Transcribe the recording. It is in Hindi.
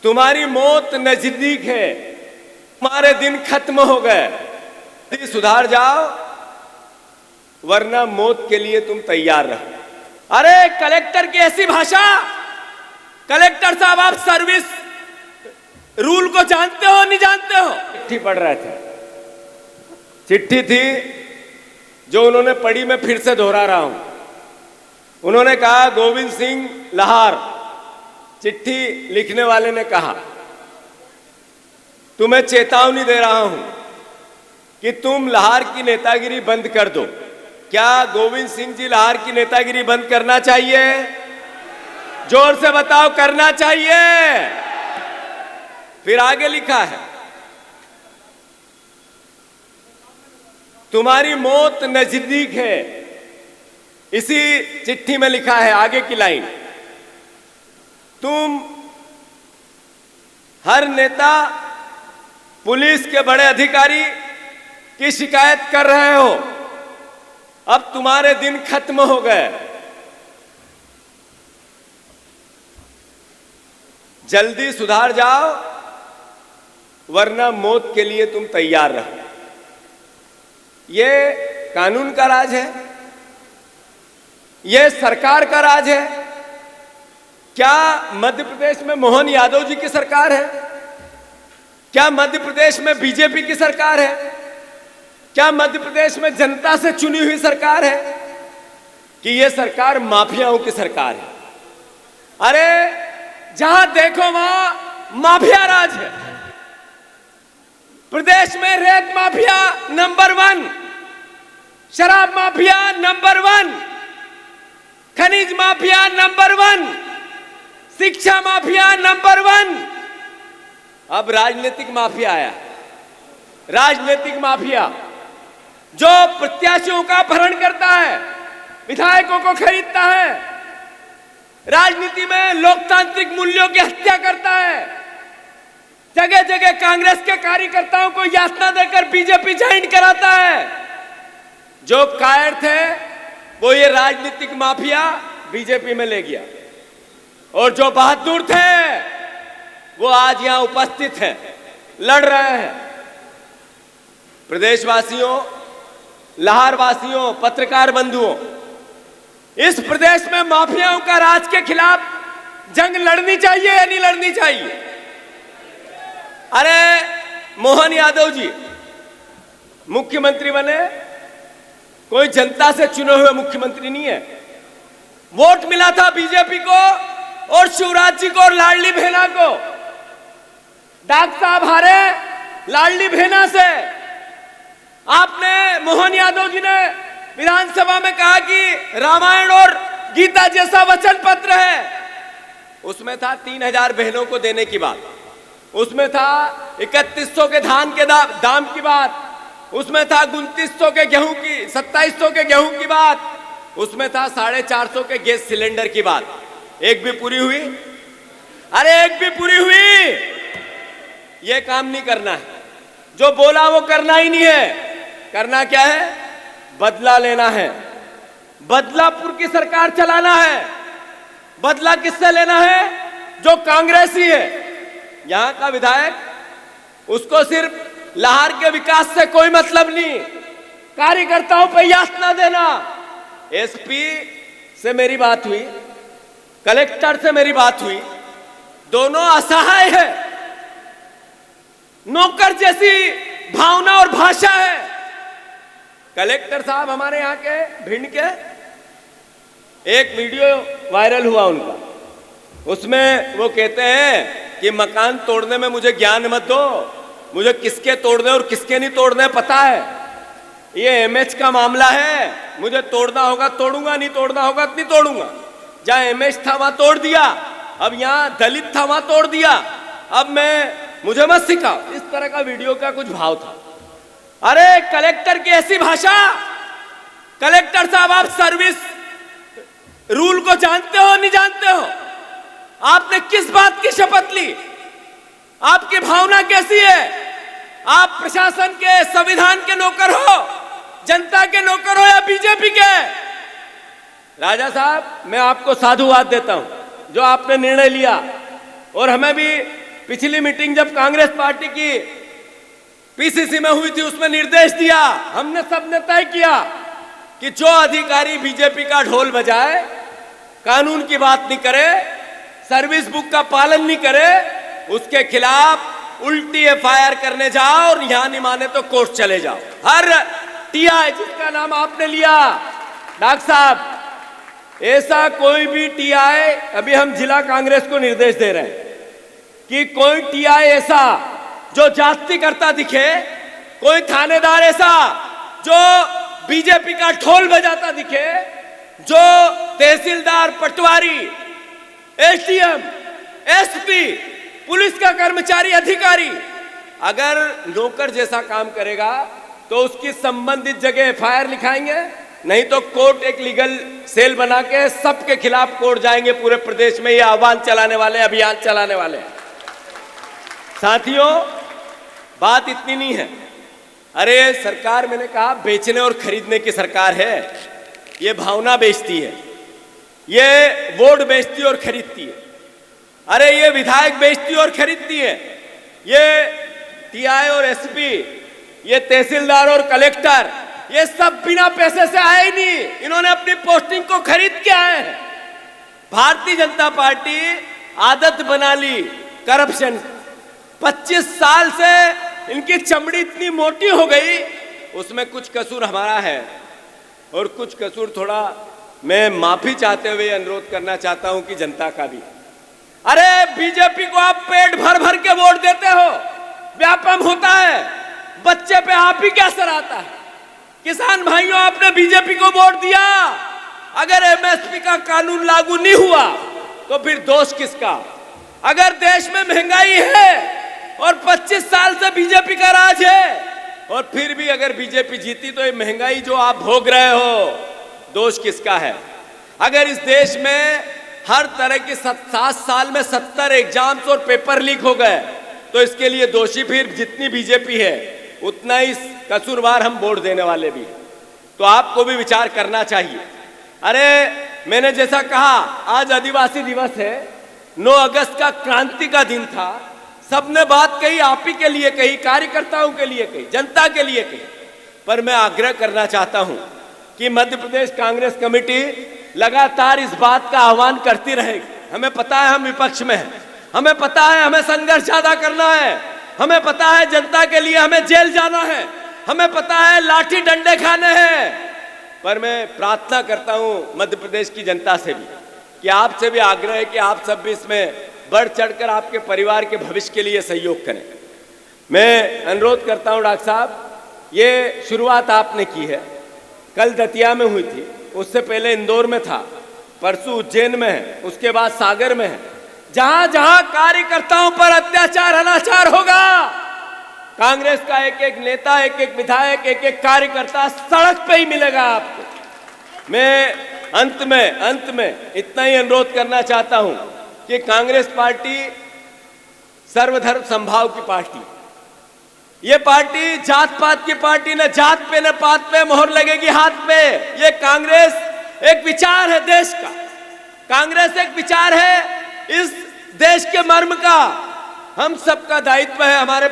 तुम्हारी मौत नजदीक है, तुम्हारे दिन खत्म हो गए। सुधार जाओ वरना मौत के लिए तुम तैयार रहो। अरे कलेक्टर की ऐसी भाषा! कलेक्टर साहब, आप सर्विस रूल को जानते हो नहीं जानते हो? चिट्ठी पढ़ रहे थे, चिट्ठी थी जो उन्होंने पढ़ी, मैं फिर से दोहरा रहा हूं। उन्होंने कहा, गोविंद सिंह लाहार, चिट्ठी लिखने वाले ने कहा, तुम्हें चेतावनी दे रहा हूं कि तुम लाहार की नेतागिरी बंद कर दो। क्या गोविंद सिंह जी लाहार की नेतागिरी बंद करना चाहिए? जोर से बताओ, करना चाहिए? फिर आगे लिखा है, तुम्हारी मौत नजदीक है। इसी चिट्ठी में लिखा है आगे की लाइन, तुम हर नेता, पुलिस के बड़े अधिकारी की शिकायत कर रहे हो, अब तुम्हारे दिन खत्म हो गए। जल्दी सुधार जाओ वरना मौत के लिए तुम तैयार रहो। ये कानून का राज है, ये सरकार का राज है। क्या मध्य प्रदेश में मोहन यादव जी की सरकार है? क्या मध्य प्रदेश में बीजेपी की सरकार है? क्या मध्य प्रदेश में जनता से चुनी हुई सरकार है? कि ये सरकार माफियाओं की सरकार है? अरे जहां देखो वहां माफिया राज है। प्रदेश में रेत माफिया नंबर 1, शराब माफिया नंबर 1, खनिज माफिया नंबर 1, शिक्षा माफिया नंबर 1। अब राजनीतिक माफिया आया। राजनीतिक माफिया जो प्रत्याशियों का अपहरण करता है, विधायकों को खरीदता है, राजनीति में लोकतांत्रिक मूल्यों की हत्या करता है, जगह जगह कांग्रेस के कार्यकर्ताओं को यातना देकर बीजेपी ज्वाइन कराता है। जो कायर थे वो ये राजनीतिक माफिया बीजेपी में ले गया, और जो बहादुर थे वो आज यहां उपस्थित हैं, लड़ रहे हैं। प्रदेशवासियों, लाहार वासियों, पत्रकार बंधुओं, इस प्रदेश में माफियाओं का राज के खिलाफ जंग लड़नी चाहिए या नहीं लड़नी चाहिए? अरे मोहन यादव जी मुख्यमंत्री बने, कोई जनता से चुने हुए मुख्यमंत्री नहीं है। वोट मिला था बीजेपी को और शिवराज जी को और लाडली भेना को। डाक साहब हारे लाडली भेना से। आपने, मोहन यादव जी ने विधानसभा में कहा कि रामायण और गीता जैसा वचन पत्र है। उसमें था 3000 बहनों को देने की बात, उसमें था 3100 के धान के दाम की बात, उसमें था 2900 के गेहूं की, 2700 के गेहूं की बात, उसमें था 450 के गैस सिलेंडर की बात। एक भी पूरी हुई? अरे एक भी पूरी हुई? ये काम नहीं करना है। जो बोला वो करना ही नहीं है। करना क्या है? बदला लेना है। बदलापुर की सरकार चलाना है। बदला किससे लेना है? जो कांग्रेसी है। यहां का विधायक, उसको सिर्फ लाहार के विकास से कोई मतलब नहीं, कार्यकर्ताओं पर यातना देना। एसपी से मेरी बात हुई, कलेक्टर से मेरी बात हुई, दोनों असहाय है। नौकर जैसी भावना और भाषा है। कलेक्टर साहब हमारे यहाँ के भिंड के, एक वीडियो वायरल हुआ उनका, उसमें वो कहते हैं कि मकान तोड़ने में मुझे ज्ञान मत दो, मुझे किसके तोड़ने और किसके नहीं तोड़ने पता है। ये एमएच का मामला है, मुझे तोड़ना होगा तोड़ूंगा, नहीं तोड़ना होगा नहीं तोड़ूंगा। जहां एमएच था वहां तोड़ दिया, अब यहां दलित था वहां तोड़ दिया, अब मुझे मत सिखाओ। इस तरह का वीडियो का कुछ भाव था। अरे कलेक्टर की ऐसी भाषा! कलेक्टर साहब, आप सर्विस रूल को जानते हो नहीं जानते हो? आपने किस बात की शपथ ली? आपकी भावना कैसी है? आप प्रशासन के, संविधान के नौकर हो, जनता के नौकर हो या बीजेपी के? राजा साहब, मैं आपको साधुवाद देता हूं जो आपने निर्णय लिया, और हमें भी पिछली मीटिंग जब कांग्रेस पार्टी की पीसीसी में हुई थी, उसमें निर्देश दिया, हमने सबने तय किया कि जो अधिकारी बीजेपी का ढोल बजाए, कानून की बात नहीं करे, सर्विस बुक का पालन नहीं करे, उसके खिलाफ उल्टी एफआईआर करने जाओ और यहां नहीं माने तो कोर्ट चले जाओ। हर टीआई जिसका नाम आपने लिया डॉक्टर साहब, ऐसा कोई भी टीआई, अभी हम जिला कांग्रेस को निर्देश दे रहे हैं कि कोई टीआई ऐसा जो जाति करता दिखे, कोई थानेदार ऐसा जो बीजेपी का ढोल बजाता दिखे, जो तहसीलदार, पटवारी, एसडीएम, एसपी, पुलिस का कर्मचारी, अधिकारी अगर नौकर जैसा काम करेगा तो उसकी संबंधित जगह एफआईआर लिखाएंगे, नहीं तो कोर्ट एक लीगल सेल बना के सबके खिलाफ कोर्ट जाएंगे। पूरे प्रदेश में ये आह्वान चलाने वाले, अभियान चलाने वाले। साथियों, बात इतनी नहीं है। अरे सरकार, मैंने कहा बेचने और खरीदने की सरकार है, ये भावना बेचती है, ये वोट बेचती और खरीदती है। अरे ये विधायक बेचती और खरीदती है, ये टीआई और एसपी, ये तहसीलदार और कलेक्टर, ये सब बिना पैसे से आए ही नहीं, इन्होंने अपनी पोस्टिंग को खरीद के आए हैं। भारतीय जनता पार्टी आदत बना ली करप्शन। 25 साल से इनकी चमड़ी इतनी मोटी हो गई, उसमें कुछ कसूर हमारा है और कुछ कसूर थोड़ा मैं माफी चाहते हुए अनुरोध करना चाहता हूं कि जनता का भी। अरे बीजेपी को आप पेट भर भर के वोट देते हो, व्यापम होता है, बच्चे पे आप ही क्या असर आता है? किसान भाइयों, आपने बीजेपी को वोट दिया, अगर एमएसपी का कानून लागू नहीं हुआ तो फिर दोष किसका? अगर देश में महंगाई है और 25 साल से बीजेपी का राज है और फिर भी अगर बीजेपी जीती तो ये महंगाई जो आप भोग रहे हो, दोष किसका है? अगर इस देश में हर तरह की 7 साल में 70 एग्जाम्स और पेपर लीक हो गए तो इसके लिए दोषी फिर जितनी बीजेपी है उतना ही कसूरवार हम वोट देने वाले भी हैं। तो आपको भी विचार करना चाहिए। अरे मैंने जैसा कहा, आज आदिवासी दिवस है, 9 अगस्त का क्रांति का दिन था, सबने बात कही, आप ही के लिए कही, कार्यकर्ताओं के लिए कही, जनता के लिए कही। पर मैं आग्रह करना चाहता हूं कि मध्य प्रदेश कांग्रेस कमेटी लगातार इस बात का आह्वान करती रहेगी। हमें पता है हम विपक्ष में हैं, हमें पता है हमें संघर्ष ज्यादा करना है, हमें पता है जनता के लिए हमें जेल जाना है, हमें पता है लाठी डंडे खाने हैं। पर मैं प्रार्थना करता हूं मध्य प्रदेश की जनता से भी कि आपसे भी आग्रह है कि आप सब भी इसमें बढ़ चढ़कर आपके परिवार के भविष्य के लिए सहयोग करें। मैं अनुरोध करता हूं डॉक्टर साहब, ये शुरुआत आपने की है, कल दतिया में हुई थी, उससे पहले इंदौर में था, परसों उज्जैन में है, उसके बाद सागर में है। जहां जहां कार्यकर्ताओं पर अत्याचार, अनाचार होगा, कांग्रेस का एक एक नेता, एक एक विधायक, एक एक कार्यकर्ता सड़क पे ही मिलेगा आपको। मैं अंत में इतना ही अनुरोध करना चाहता हूं कि कांग्रेस पार्टी सर्वधर्म समभाव की पार्टी, ये पार्टी जात पात की पार्टी, न जात पे न पात पे मोहर लगेगी हाथ पे। ये कांग्रेस एक विचार है देश का, कांग्रेस एक विचार है इस देश के मर्म का। हम सबका दायित्व है, हमारे